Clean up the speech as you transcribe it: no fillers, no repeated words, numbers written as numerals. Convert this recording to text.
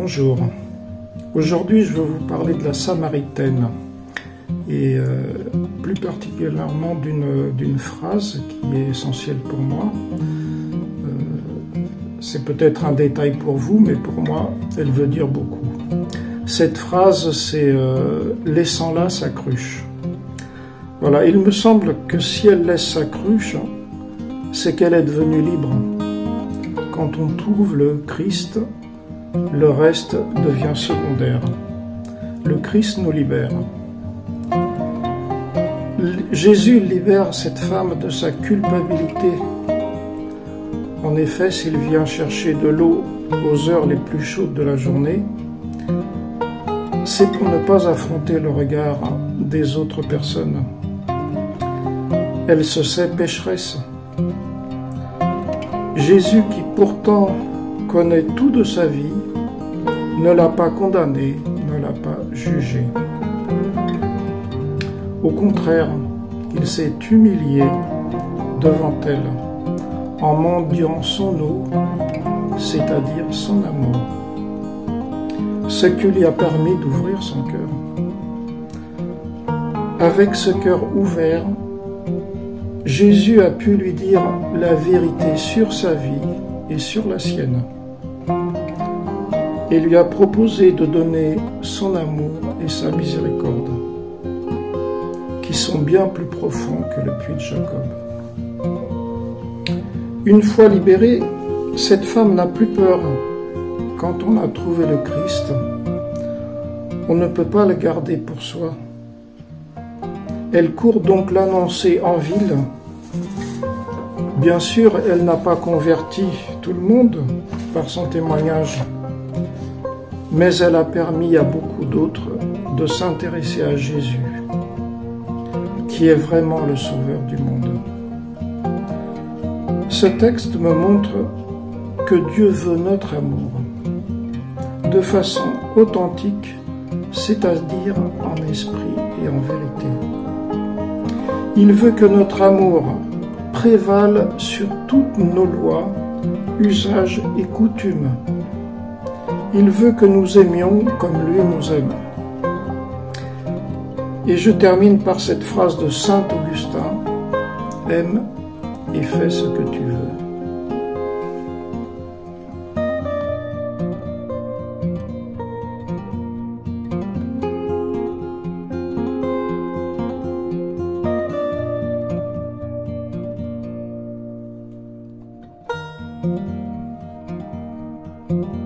Bonjour. Aujourd'hui, je vais vous parler de la Samaritaine et plus particulièrement d'une phrase qui est essentielle pour moi. C'est peut-être un détail pour vous, mais pour moi, elle veut dire beaucoup. Cette phrase, c'est « laissant là sa cruche ». Voilà, il me semble que si elle laisse sa cruche, c'est qu'elle est devenue libre. Quand on trouve le Christ, le reste devient secondaire. Le Christ nous libère. Jésus libère cette femme de sa culpabilité. En effet, s'il vient chercher de l'eau aux heures les plus chaudes de la journée, c'est pour ne pas affronter le regard des autres personnes. Elle se sait pécheresse. Jésus, qui pourtant connaît tout de sa vie, ne l'a pas condamnée, ne l'a pas jugée. Au contraire, il s'est humilié devant elle, en mendiant son eau, c'est-à-dire son amour, ce qui lui a permis d'ouvrir son cœur. Avec ce cœur ouvert, Jésus a pu lui dire la vérité sur sa vie et sur la sienne, et lui a proposé de donner son amour et sa miséricorde, qui sont bien plus profonds que le puits de Jacob. Une fois libérée, cette femme n'a plus peur. Quand on a trouvé le Christ, on ne peut pas le garder pour soi. Elle court donc l'annoncer en ville. Bien sûr, elle n'a pas converti tout le monde par son témoignage, mais elle a permis à beaucoup d'autres de s'intéresser à Jésus, qui est vraiment le sauveur du monde. Ce texte me montre que Dieu veut notre amour de façon authentique, c'est-à-dire en esprit et en vérité. Il veut que notre amour prévale sur toutes nos lois, usages et coutumes. Il veut que nous aimions comme lui nous aime. Et je termine par cette phrase de Saint Augustin, « Aime et fais ce que tu veux ». Thank you.